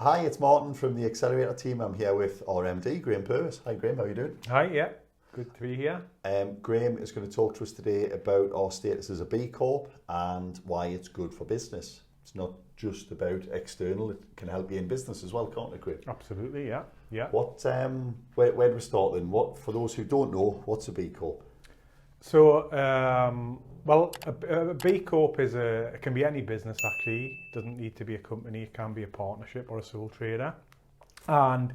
Hi, it's Martin from the Accelerator team. I'm here with our MD, Graham Purvis. Hi Graham, how are you doing? Hi, yeah, good to be here. Graham is going to talk to us today about our status as a B-Corp and why it's good for business. It's not just about external, it can help you in business as well, can't it, Graham? Absolutely, yeah. What? Where do we start then? For those who don't know, what's a B-Corp? So, a B Corp it can be any business actually. It doesn't need to be a company. It can be a partnership or a sole trader, and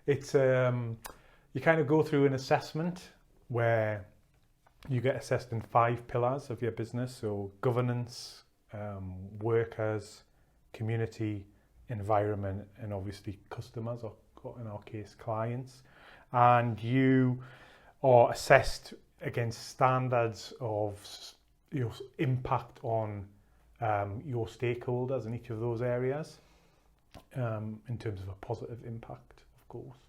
it's you kind of go through an assessment where you get assessed in 5 pillars of your business. So governance, workers, community, environment, and obviously customers, or in our case clients, and you are assessed against standards of your impact on your stakeholders in each of those areas, in terms of a positive impact, of course.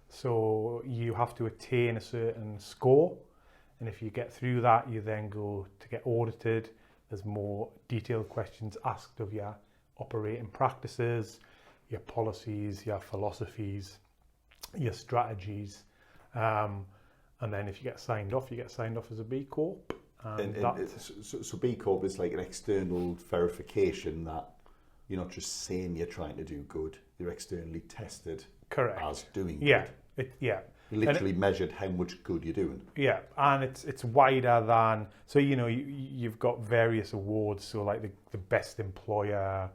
So you have to attain a certain score, and if you get through that, you then go to get audited. There's more detailed questions asked of your operating practices, your policies, your philosophies, your strategies. And then if you get signed off, as a B Corp. So B Corp is like an external verification that you're not just saying you're trying to do good, you're externally tested. Correct. As doing good. You literally measured how much good you're doing. Yeah, and it's wider than, so you've got various awards, so like the best employer,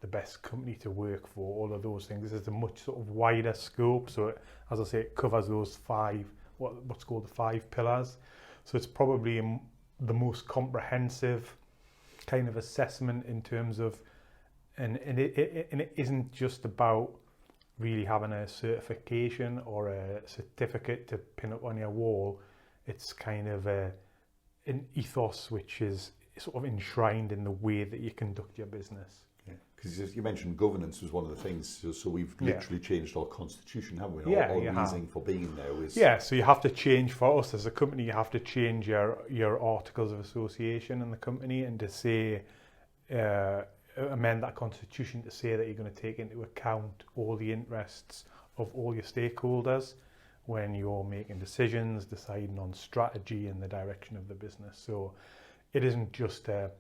the best company to work for, all of those things. There's a much sort of wider scope, so as I say, it covers those 5, what's called the 5 pillars. So it's probably the most comprehensive kind of assessment in terms of, and it isn't just about really having a certification or a certificate to pin up on your wall. It's kind of an ethos which is sort of enshrined in the way that you conduct your business. Because you mentioned governance was one of the things, so we've literally changed our constitution, haven't we? Our reason for being there is... Yeah, so you have to change, for us as a company, you have to change your articles of association in the company, and to say, amend that constitution to say that you're going to take into account all the interests of all your stakeholders when you're making decisions, deciding on strategy and the direction of the business. So it isn't just a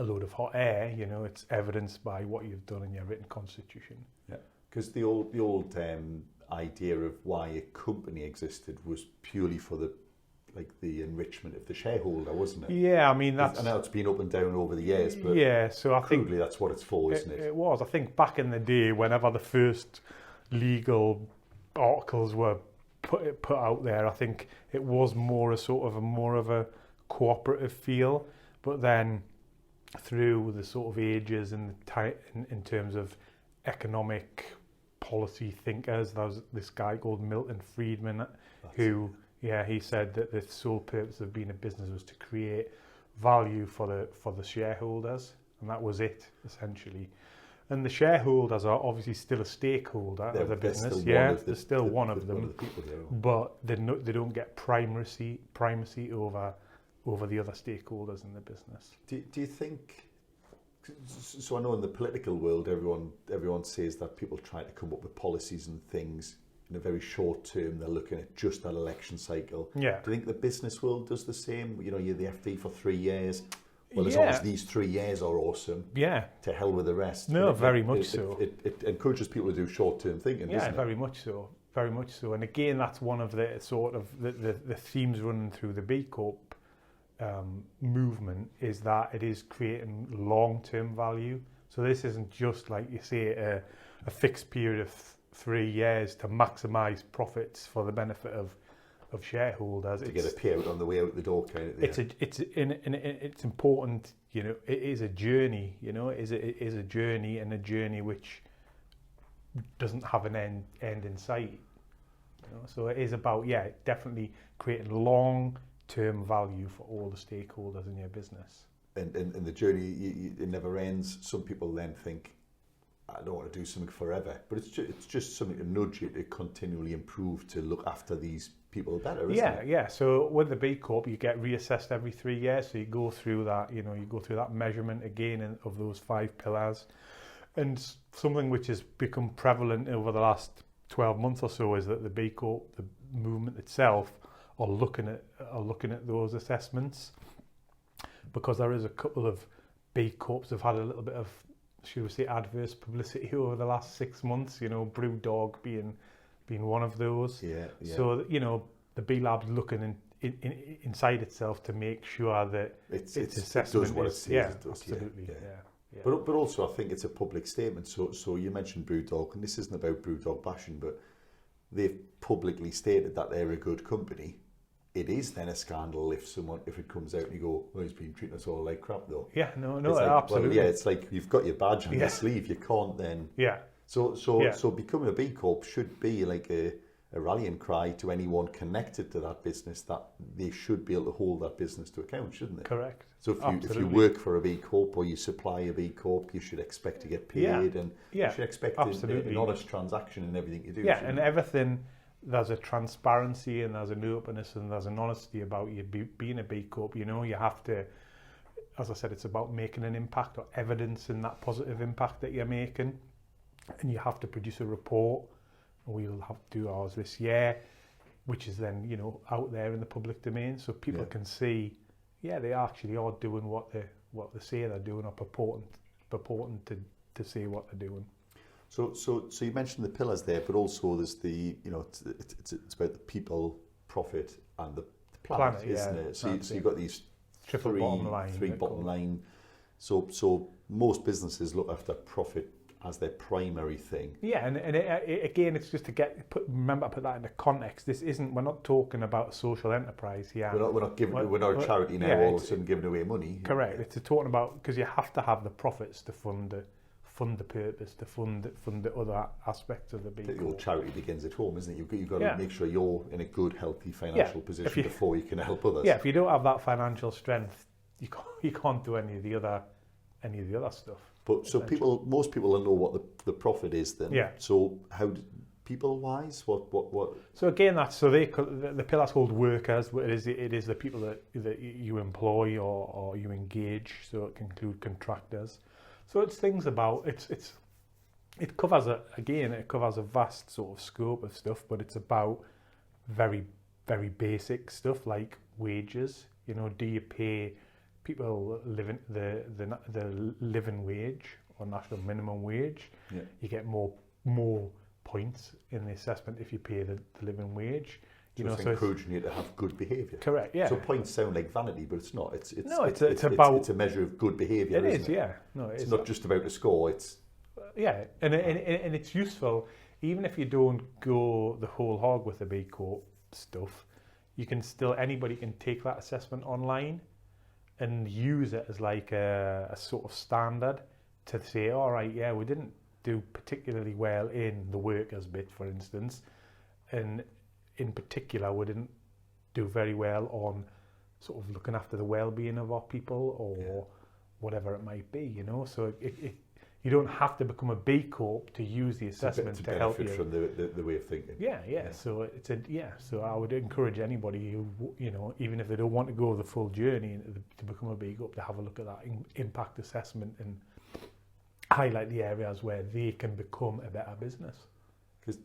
load of hot air, it's evidenced by what you've done in your written constitution. Yeah, because the old idea of why a company existed was purely for the enrichment of the shareholder, wasn't it? Yeah, I mean that's... I know it's been up and down over the years, but so I think that's what it's for, isn't it? It was. I think back in the day, whenever the first legal articles were put out there, I think it was more of a cooperative feel, but then through the sort of ages and in terms of economic policy thinkers, there was this guy called Milton Friedman he said that the sole purpose of being a business was to create value for the shareholders, and that was it essentially. And the shareholders are obviously still a stakeholder of the business. They're still one of them, but they don't get primacy over the other stakeholders in the business. Do you think, so I know in the political world everyone says that people try to come up with policies and things in a very short term, they're looking at just that election cycle. Yeah. Do you think the business world does the same? You're the FD for 3 years. Well, as long as these 3 years are awesome, to hell with the rest. No, very much so. It encourages people to do short-term thinking, doesn't it? Yeah, very much so. Very much so. And again, that's one of the sort of the themes running through the B Corp movement, is that it is creating long-term value. So this isn't just, like you say, a fixed period of 3 years to maximise profits for the benefit of shareholders. To get a payout on the way out the door, kind of. It's important. It is a journey. It is a journey, and a journey which doesn't have an end in sight. So it is about definitely creating long-term value for all the stakeholders in your business. And the journey, it never ends. Some people then think, I don't want to do something forever, but it's just something to nudge you to continually improve, to look after these people better, isn't it? Yeah. So with the B Corp, you get reassessed every 3 years. So you go through that, you go through that measurement again of those 5 pillars. And something which has become prevalent over the last 12 months or so is that the B-Corp, the movement itself, are looking at those assessments, because there is a couple of B-Corps have had a little bit of, should we say, adverse publicity over the last 6 months. You know, Brewdog being one of those. Yeah. So you know, the B Lab's looking inside itself to make sure that its assessment it does what it says it does. Absolutely. Yeah. But also, I think it's a public statement. So you mentioned Brewdog, and this isn't about Brewdog bashing, but they've publicly stated that they're a good company. It is then a scandal if it comes out and you go, well, he's been treating us all like crap, though. Yeah, no, like, absolutely. Well, it's like you've got your badge on your sleeve. You can't then. Yeah. So becoming a B Corp should be like a rallying cry to anyone connected to that business, that they should be able to hold that business to account, shouldn't they? Correct. So if you work for a B Corp or you supply a B Corp, you should expect to get paid, and you should expect an honest transaction in everything you do. Yeah, and everything. There's a transparency and there's an openness and there's an honesty about you being a B Corp. You know, you have to, as I said, it's about making an impact or evidencing that positive impact that you're making, and you have to produce a report. We'll have to do ours this year, which is then, you know, out there in the public domain, so people can see, they actually are doing what they say they're doing, or purporting to say what they're doing. So you mentioned the pillars there, but also there's the, you know, it's about the people, profit, and the planet, isn't it? So you've got these three bottom line. So most businesses look after profit as their primary thing. Yeah, and again, it's just to remember to put that into context. We're not talking about a social enterprise here. We're not a charity now. All of a sudden giving away money. Correct. It's talking about, because you have to have the profits to fund the purpose, to fund the other aspects of the B Corp. Your charity begins at home, isn't it? You've got to make sure you're in a good, healthy financial position before you can help others. Yeah, if you don't have that financial strength, you can't do any of the other stuff. But so most people don't know what the profit is then. Yeah. So how people wise, what? So again, the pillars hold workers. It is the people that you employ or you engage. So it can include contractors. So it's things about it covers a vast sort of scope of stuff, but it's about very, very basic stuff like wages. You know, do you pay people living the living wage or national minimum wage? Yeah. You get more points in the assessment if you pay the living wage. So it's encouraging you to have good behaviour. Correct. Yeah. So points sound like vanity, but it's not. It's a measure of good behaviour. It is. Yeah. No, it's not just about a score. It's and it's useful, even if you don't go the whole hog with the B Corp stuff. Anybody can take that assessment online and use it as like a sort of standard to say, all right, we didn't do particularly well in the workers bit, for instance, and in particular, we didn't do very well on sort of looking after the well-being of our people or whatever it might be, you know. So you don't have to become a B Corp to use the assessment to help you from the way of thinking. Yeah. So So I would encourage anybody who, you know, even if they don't want to go the full journey to become a B Corp, to have a look at that impact assessment and highlight the areas where they can become a better business. Because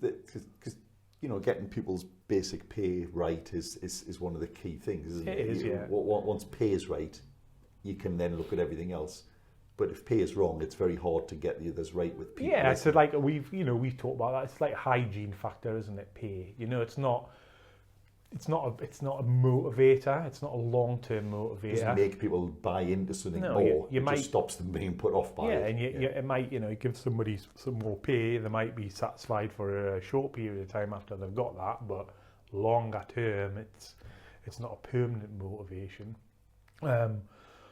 you know, getting people's basic pay right is one of the key things, isn't it? It is, yeah. Once pay is right, you can then look at everything else. But if pay is wrong, it's very hard to get the others right with people. Yeah, so like we've talked about that. It's like a hygiene factor, isn't it? Pay. You know, it's not a motivator. It's not a long-term motivator. It doesn't make people buy into something more. It just stops them being put off by it. And it might, you know, give somebody some more pay. They might be satisfied for a short period of time after they've got that, but longer term, it's not a permanent motivation.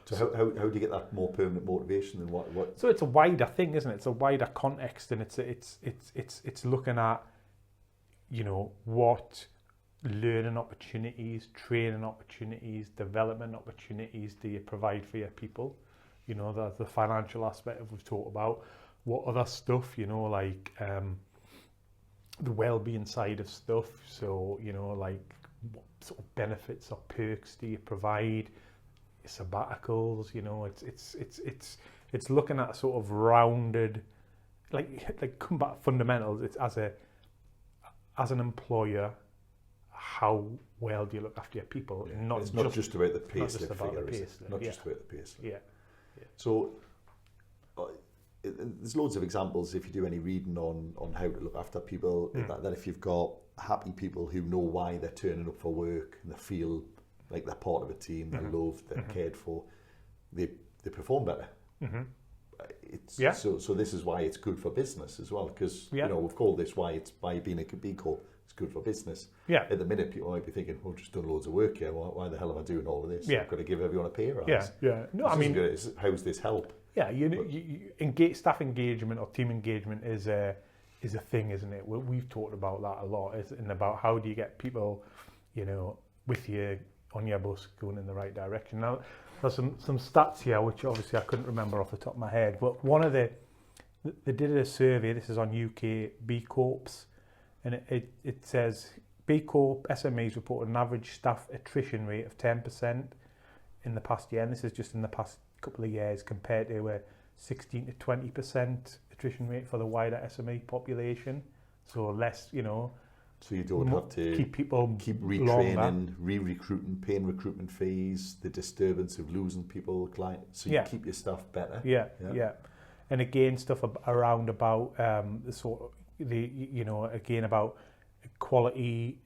So how do you get that more permanent motivation than what? So it's a wider thing, isn't it? It's a wider context, and it's looking at, you know, what learning opportunities, training opportunities, development opportunities do you provide for your people? You know, the financial aspect we've talked about. What other stuff, you know, like the well-being side of stuff. So, you know, like what sort of benefits or perks do you provide? Sabbaticals, you know, it's looking at a sort of rounded like come back to fundamentals. It's as an employer, how well do you look after your people? Yeah. It's not just about the pay slip figure, is it? Not yeah. just about the pay slip. Yeah. So there's loads of examples if you do any reading on how to look after people, that if you've got happy people who know why they're turning up for work and they feel like they're part of a team, they're loved, they're cared for, they perform better. So this is why it's good for business as well, because you know, we've called this why being a B-Corp it's good for business. At the minute people might be thinking, well, I've just done loads of work here, why the hell am I doing all of this? I've got to give everyone a pay rise. No, I mean, how's this help? Staff engagement or team engagement is a thing, isn't it? We've talked about that a lot, and about how do you get people, with you on your bus going in the right direction. Now, there's some stats here, which obviously I couldn't remember off the top of my head, but they did a survey, this is on UK B-Corps, and it says B-Corp SMEs report an average staff attrition rate of 10% in the past year, and this is just in the past couple of years compared to a 16 to 20% attrition rate for the wider SME population. So less, so you don't have to keep retraining, re-recruiting, paying recruitment fees, the disturbance of losing people, clients. So you keep your staff better. Yeah. And again, stuff around about again about equality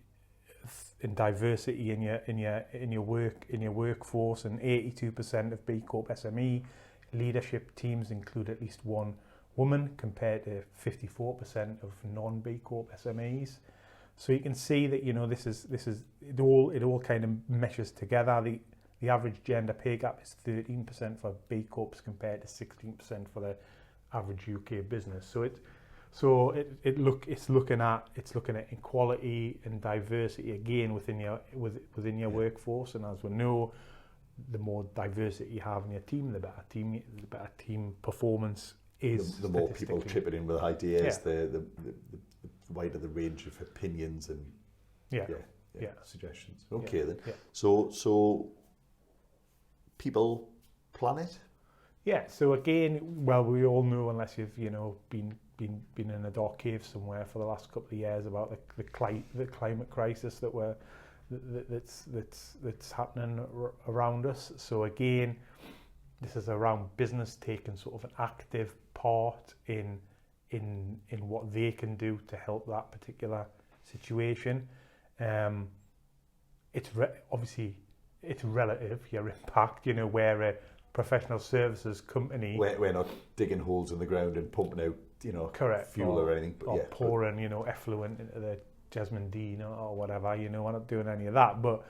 and diversity in your workforce, and 82% of B-Corp SME leadership teams include at least one woman compared to 54% of non-B-Corp SMEs. So you can see that this is it all kind of meshes together. The average gender pay gap is 13% for B-Corps compared to 16% for the average UK business. So it's looking at equality and diversity again within your workforce, and as we know, the more diversity you have in your team, the better team performance is. The more people chipping in with ideas, the wider the range of opinions and suggestions. Okay then. Yeah. So people, planet. Yeah. So again, well, we all know, unless you've been in a dark cave somewhere for the last couple of years, about the climate crisis that's happening around us. So again, this is around business taking sort of an active part in what they can do to help that particular situation. Obviously it's relative, your impact, where a professional services company, we're not digging holes in the ground and pumping out fuel or anything, but pouring effluent into the Jasmine Dean or whatever, we're not doing any of that, but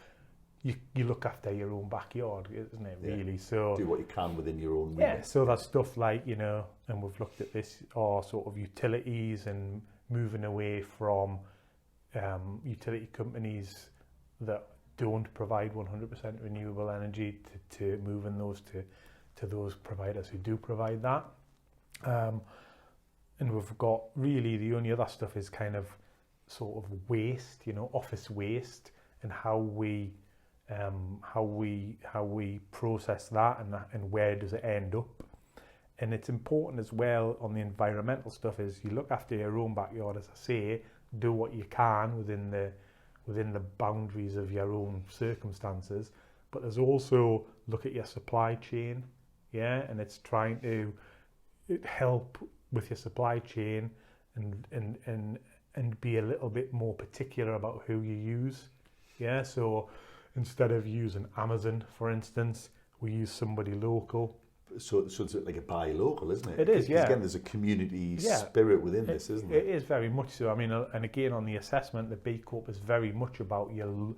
you look after your own backyard, isn't it, really? So do what you can within your own remit. Yeah, so that's stuff like, and we've looked at this, or sort of utilities, and moving away from utility companies that don't provide 100% renewable energy to moving those to those providers who do provide that. And we've got really the only other stuff is kind of sort of waste, office waste, and how we process that, and where does it end up. And it's important as well on the environmental stuff is you look after your own backyard, as I say, do what you can within the boundaries of your own circumstances, but there's also look at your supply chain, and it's trying to help with your supply chain and be a little bit more particular about who you use. So instead of using Amazon, for instance, we use somebody local. So it's like a buy local, isn't it? It is, Again, there's a community spirit within this, isn't it? It is very much so. I mean, and again, on the assessment, the B-Corp is very much about your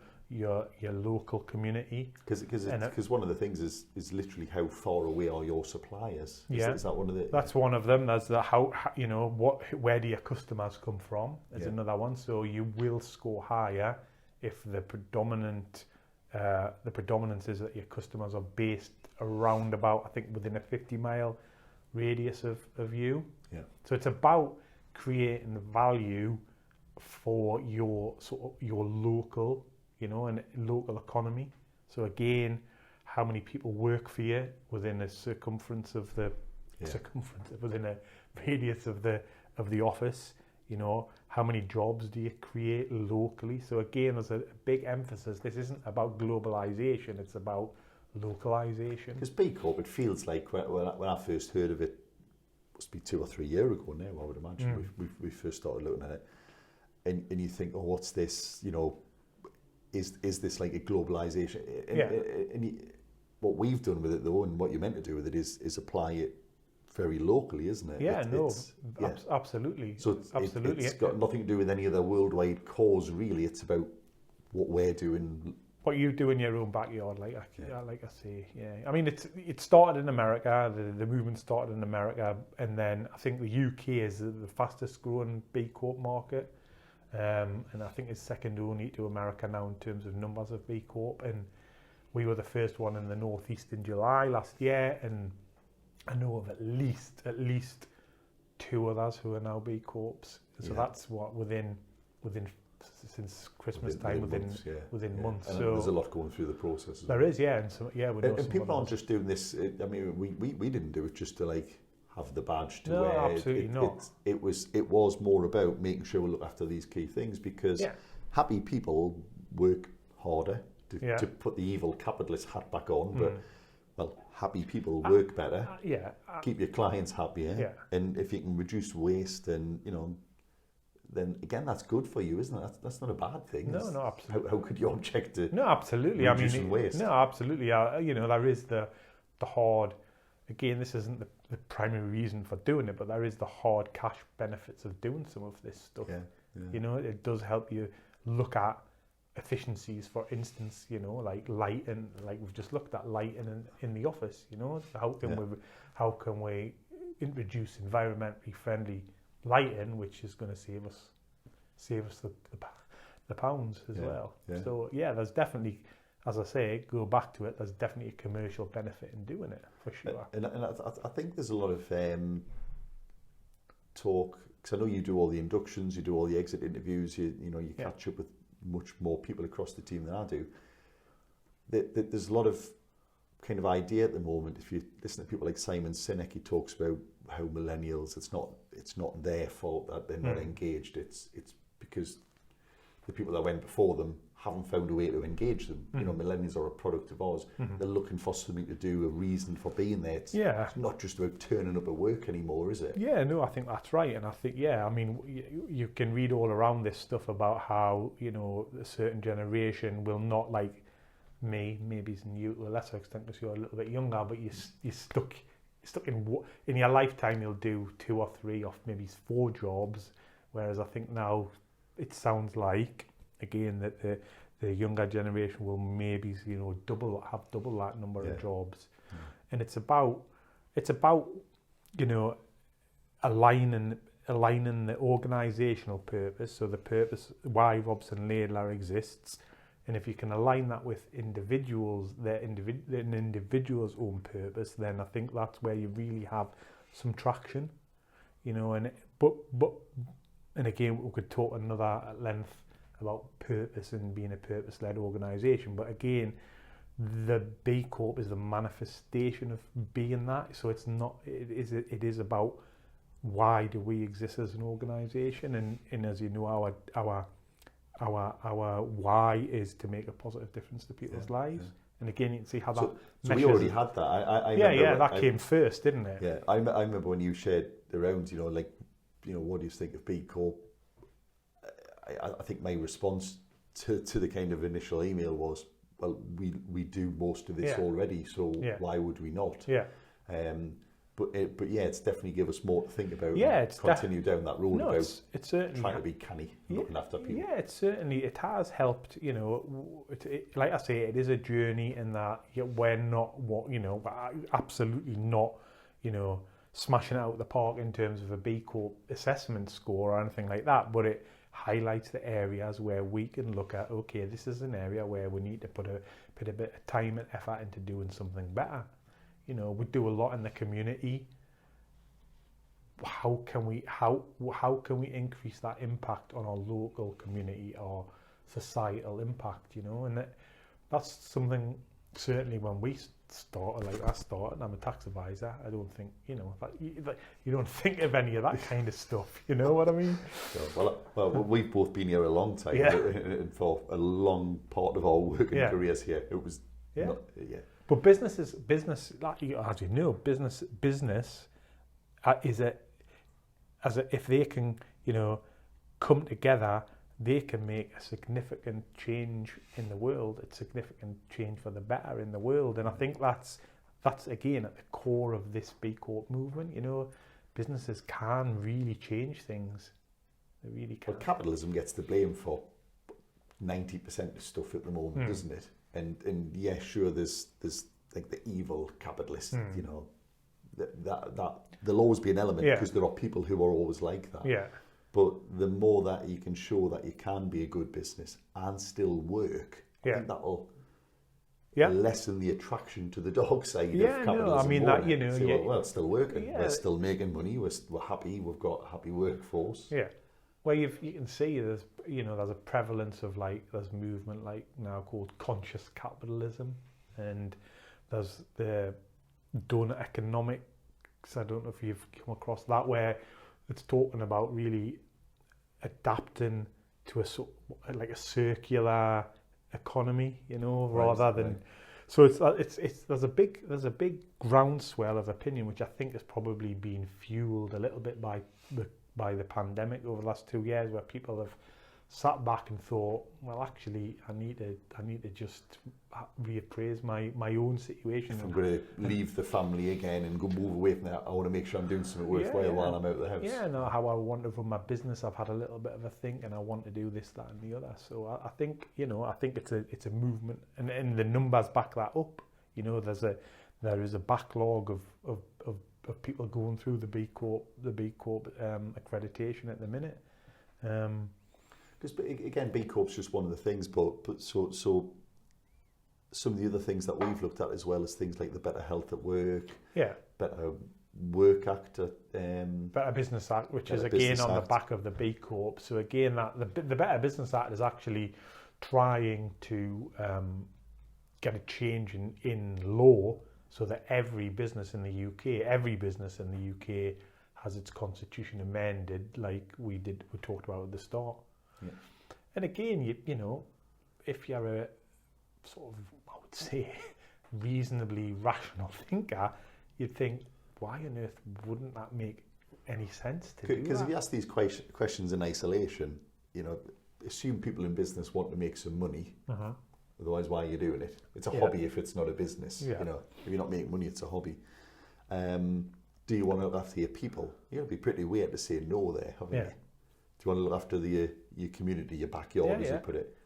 local community. Because one of the things is literally how far away are your suppliers? Is that one of the? That's one of them. There's the where do your customers come from? Is another one. So you will score higher if the predominance is that your customers are based around about, I think, within a 50-mile radius of you. So it's about creating value for your local, and local economy. So again, how many people work for you within a circumference of the within a radius of the office. You know, how many jobs do you create locally? So again, there's a big emphasis. This isn't about globalization, it's about localization. Because B-Corp, it feels like when I first heard of it, must be 2 or 3 years ago now, I would imagine, we first started looking at it. And you think, oh, what's this, you know, is this like a globalization? What we've done with it though, and what you're meant to do with it is apply it very locally, isn't it? Yeah, absolutely. So it's got nothing to do with any other worldwide cause, really. It's about what we're doing. What you do in your own backyard, like I say, yeah. I mean, it started in America. The movement started in America, and then I think the UK is the fastest growing B-Corp market, and I think it's second only to America now in terms of numbers of B-Corp. And we were the first one in the Northeast in July last year, and I know of at least 2 others who are now B-Corps. So that's what within since Christmas time, within months. And so there's a lot going through the process. There is, yeah, and so we know and people aren't just doing this. I mean, we didn't do it just to like have the badge to no, wear. Absolutely not. It was more about making sure we look after these key things, because happy people work harder to put the evil capitalist hat back on, but well, happy people work better. Keep your clients happier, and if you can reduce waste, and you know, then again, that's good for you, isn't it? That's not a bad thing. No, absolutely. How could you object to absolutely. reducing waste? No, absolutely. You know, there is the hard. Again, this isn't the primary reason for doing it, but there is the hard cash benefits of doing some of this stuff. You know, it does help you look at efficiencies, for instance, you know, like lighting, like we've just looked at lighting in the office. You know, how can we introduce environmentally friendly lighting, which is going to save us the pounds as well. So there's definitely, as I say, go back to it, there's definitely a commercial benefit in doing it, for sure. And I think there's a lot of talk, because I know you do all the inductions, you do all the exit interviews, you catch up with much more people across the team than I do. There's a lot of kind of idea at the moment. If you listen to people like Simon Sinek, he talks about how millennials, it's not their fault that they're not engaged. It's because the people that went before them haven't found a way to engage them. You know, millennials are a product of ours. They're looking for something to do, a reason for being there. It's not just about turning up at work anymore, is it? Yeah, no, I think that's right. And I think, I mean, you can read all around this stuff about how, you know, a certain generation will not, like me, maybe it's you to a lesser extent because you're a little bit younger, but you're stuck in your lifetime. You'll do 2 or 3 or maybe 4 jobs, whereas I think now it sounds like, again, that the younger generation will maybe, you know, have double that number of jobs. And it's about you know, aligning the organisational purpose, so the purpose why Robson Laidler exists, and if you can align that with individuals, an individual's own purpose, then I think that's where you really have some traction, you know. And again, we could talk another at length about purpose and being a purpose-led organisation, but again, the B-Corp is the manifestation of being that. So it's not. It is about why do we exist as an organisation, and as you know, our why is to make a positive difference to people's lives. And again, you can see how that. So we already had that. I remember that came first, didn't it? Yeah, I remember when you shared around, you know, like, you know, what do you think of B-Corp? I think my response to the kind of initial email was, well, we do most of this already, so why would we not? But it's definitely give us more to think about. It's continue down that road about it's certainly trying to be canny, looking after people. Yeah, it has helped. You know, like I say, it is a journey in that we're not absolutely not, you know, smashing it out of the park in terms of a B-Corp assessment score or anything like that, but it highlights the areas where we can look at, okay, this is an area where we need to put a bit of time and effort into doing something better. You know, we do a lot in the community. How can we increase that impact on our local community or societal impact, you know? And that's something certainly when we started, like I started, I'm a tax advisor. I don't think, you know, you don't think of any of that kind of stuff. You know what I mean? Well, we've both been here a long time, and for a long part of our working careers here, it was not, But business, like as you know, business if they can, you know, come together, they can make a significant change in the world. It's significant change for the better in the world, and I think that's again at the core of this B-Corp movement. You know, businesses can really change things. They really can. But capitalism gets the blame for 90% of stuff at the moment, doesn't it? And yeah, sure, there's like the evil capitalist, you know, that there'll always be an element because there are people who are always like that. Yeah. But the more that you can show that you can be a good business and still work, I think that'll lessen the attraction to the dark side of capitalism. No, I mean that, you know, well, it's still working. We're still making money. We're happy. We've got a happy workforce. Yeah. Well, you can see there's a prevalence of there's movement like now called conscious capitalism, and there's the donut economics. I don't know if you've come across that, where it's talking about really adapting to a circular economy, you know, rather than. So there's a big groundswell of opinion, which I think has probably been fueled a little bit by the pandemic over the last 2 years, where people have sat back and thought, well, actually, I need to just reappraise my own situation. If I'm going to leave the family again and go move away from that, I want to make sure I'm doing something worthwhile while I'm out of the house. Yeah, no, how I want to run my business. I've had a little bit of a think, and I want to do this, that, and the other. So I think it's a movement, and the numbers back that up. You know, there is a backlog of people going through the B-Corp accreditation at the minute. Because again, B-Corp's just one of the things, but so some of the other things that we've looked at as well as things like the Better Health at Work, Better Work Act, Better Business Act, which is again on the back of the B-Corp. So again, that the Better Business Act is actually trying to get a change in law so that every business in the UK has its constitution amended, like we talked about at the start. Yeah. And again, you know, if you're a sort of, I would say, reasonably rational thinker, you'd think, why on earth wouldn't that make any sense to do that? Because if you ask these questions in isolation, you know, assume people in business want to make some money. Otherwise, why are you doing it? It's a hobby if it's not a business. You know, if you're not making money, it's a hobby. Do you want to look after your people? You're going to be pretty weird to say no there, haven't you? Do you want to look after your community, your backyard, as you put it?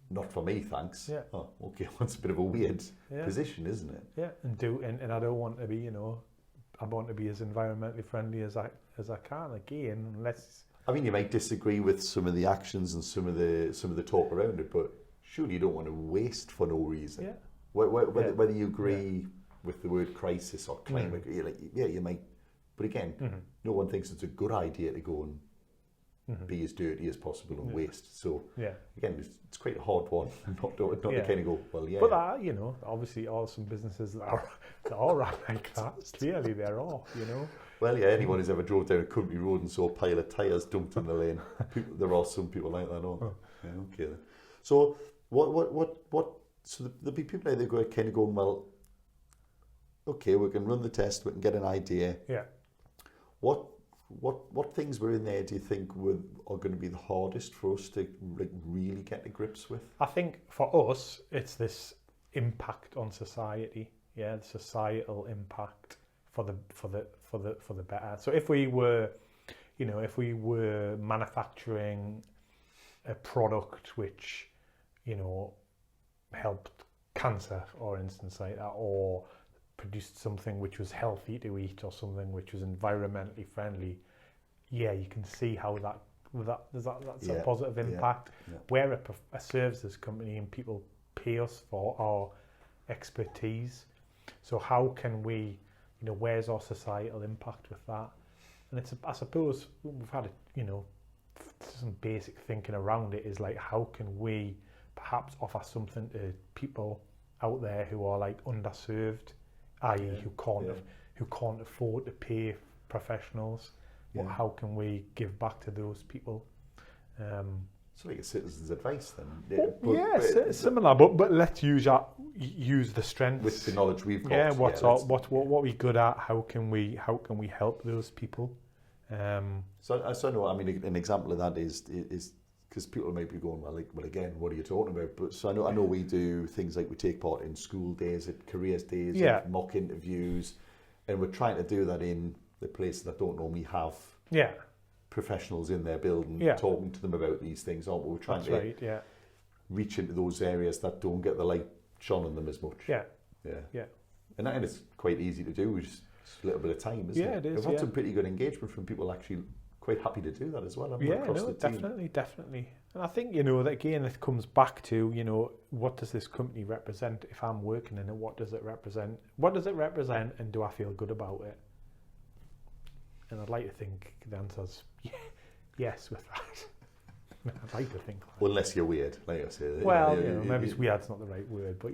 Not for me, thanks. Yeah. Oh, okay. That's a bit of a weird position, isn't it? Yeah, and I don't want to be, you know, I want to be as environmentally friendly as I can. Again, unless. I mean, you might disagree with some of the actions and some of the talk around it, but surely you don't want to waste for no reason. Yeah. Whether you agree with the word crisis or climate, you might. But again, no one thinks it's a good idea to go and be as dirty as possible and waste. So again, it's quite a hard one not to kind of go, well, But you know, obviously, some businesses that are like that. Clearly, there are. You know. Well, anyone who's ever drove down a country road and saw a pile of tyres dumped in the lane, there are some people like that, aren't there? Yeah, okay then. So what? So there'll be people out there kind of going, well, okay, we can run the test, we can get an idea. Yeah. What things were in there do you think are going to be the hardest for us to really get to grips with? I think for us, it's this impact on society. Yeah, the societal impact for the better. So if we were manufacturing a product which, you know, helped cancer, for instance, like that, or produced something which was healthy to eat or something which was environmentally friendly, you can see how that's a positive impact. We're a services company and people pay us for our expertise. So how can we, you know, where's our societal impact with that? And I suppose we've had, some basic thinking around it is like, how can we perhaps offer something to people out there who are like underserved, i.e. who can't afford to pay professionals. Yeah. How can we give back to those people? So like a citizen's advice then. Similar, but let's use the strengths with the knowledge we've got. Yeah, what we good at? How can we help those people? So I know. I mean, an example of that is because people may be going, well, again, what are you talking about? But so I know we do things like we take part in school days, at careers days, at mock interviews, and we're trying to do that in the places that don't normally have professionals in their building talking to them about these things, aren't we? We're trying to reach into those areas that don't get the light shone on them as much. Yeah. And it's quite easy to do. It's a little bit of time, isn't it? It is. We've had some pretty good engagement from people actually quite happy to do that as well. Definitely. And I think, that again, it comes back to, what does this company represent? If I'm working in it, what does it represent? What does it represent, and do I feel good about it? And I'd like to think the answer's yes with that. I'd like to think that. Unless you're weird, like I say. Well, maybe weird's not the right word, but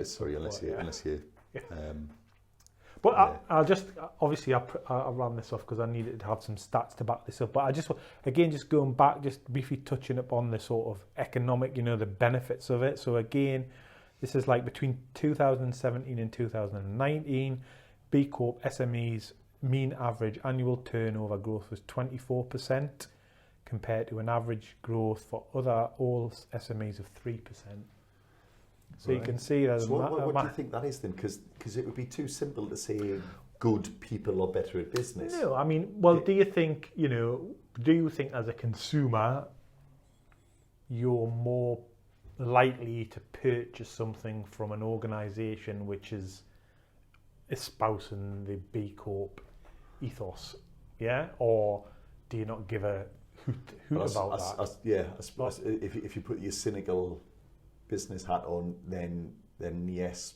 Sorry, unless you. But I'll just, obviously I'll run this off because I needed to have some stats to back this up. But I just going back, just briefly touching upon the sort of economic, the benefits of it. So again, this is like between 2017 and 2019, B-Corp SMEs mean average annual turnover growth was 24% compared to an average growth for all SMEs of 3%. So you can see there's what do you think that is then? Because it would be too simple to say good people are better at business. No, I mean, do you think as a consumer you're more likely to purchase something from an organisation which is espousing the B Corp ethos, or do you not give a hoot about that? I suppose if you put your cynical business hat on, then yes,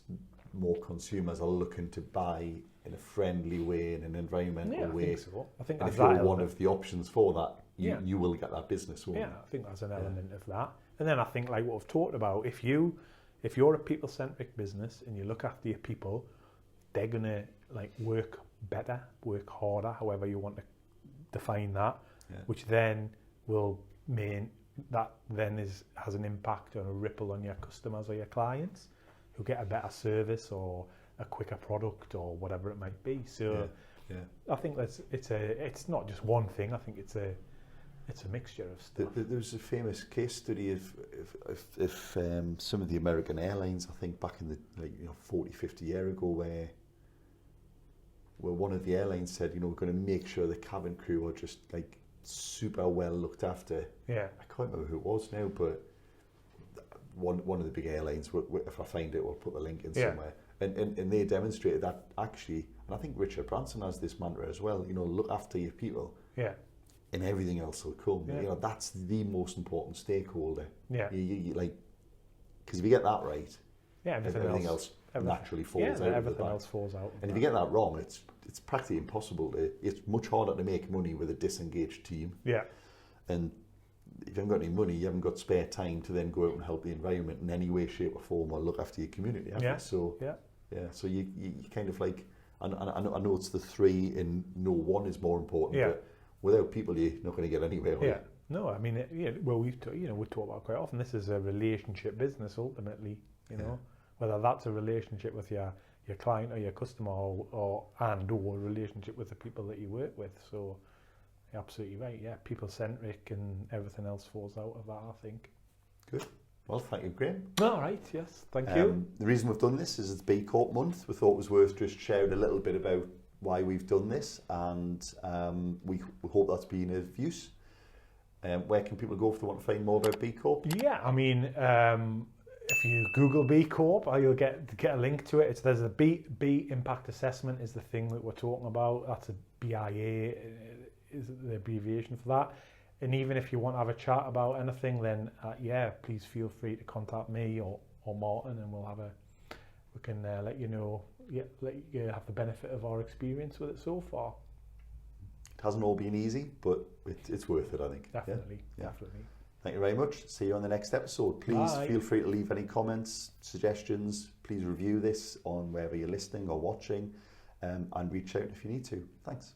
more consumers are looking to buy in a friendly way, in an environmental way. I think and if you're one of the options for that, you will get that business. I think that's an element of that. And then I think, like what we've talked about, if you're a people-centric business and you look after your people, they're gonna work better, work harder, however you want to define that, which then will mean that then has an impact on a ripple on your customers or your clients who get a better service or a quicker product or whatever it might be. So I think it's not just one thing. I think it's a mixture of stuff. There was a famous case study of some of the American airlines, I think back in the 40, 50 years ago, where one of the airlines said, we're going to make sure the cabin crew are just super well looked after. I can't remember who it was now, but one of the big airlines, if I find it, we'll put the link in somewhere. And they demonstrated that actually, and I think Richard Branson has this mantra as well, look after your people. And everything else will come. That's the most important stakeholder. Because if you get that right, everything else naturally falls out. Everything else falls out. And if you get that wrong, it's practically impossible it's much harder to make money with a disengaged team. And if you haven't got any money, you haven't got spare time to then go out and help the environment in any way, shape or form, or look after your community. So you kind of I know it's the three and no one is more important, but without people you're not going to get anywhere. No, I mean, we talk about quite often, this is a relationship business ultimately, whether that's a relationship with your client or your customer or a relationship with the people that you work with. So you're absolutely right. People centric and everything else falls out of that, I think. Good. Well, thank you, Graham. All right, yes, thank you. The reason we've done this is it's B-Corp month. We thought it was worth just sharing a little bit about why we've done this, and we hope that's been of use. Where can people go if they want to find more about B-Corp? I mean, if you Google B-Corp, you'll get a link to it. There's a B impact assessment is the thing that we're talking about. That's a BIA is the abbreviation for that. And even if you want to have a chat about anything, then please feel free to contact me or Martin, and we can let you know. Let you have the benefit of our experience with it so far. It hasn't all been easy, but it's worth it, I think. Definitely. Thank you very much. See you on the next episode. Please feel free to leave any comments, suggestions. Please review this on wherever you're listening or watching, and reach out if you need to. Thanks.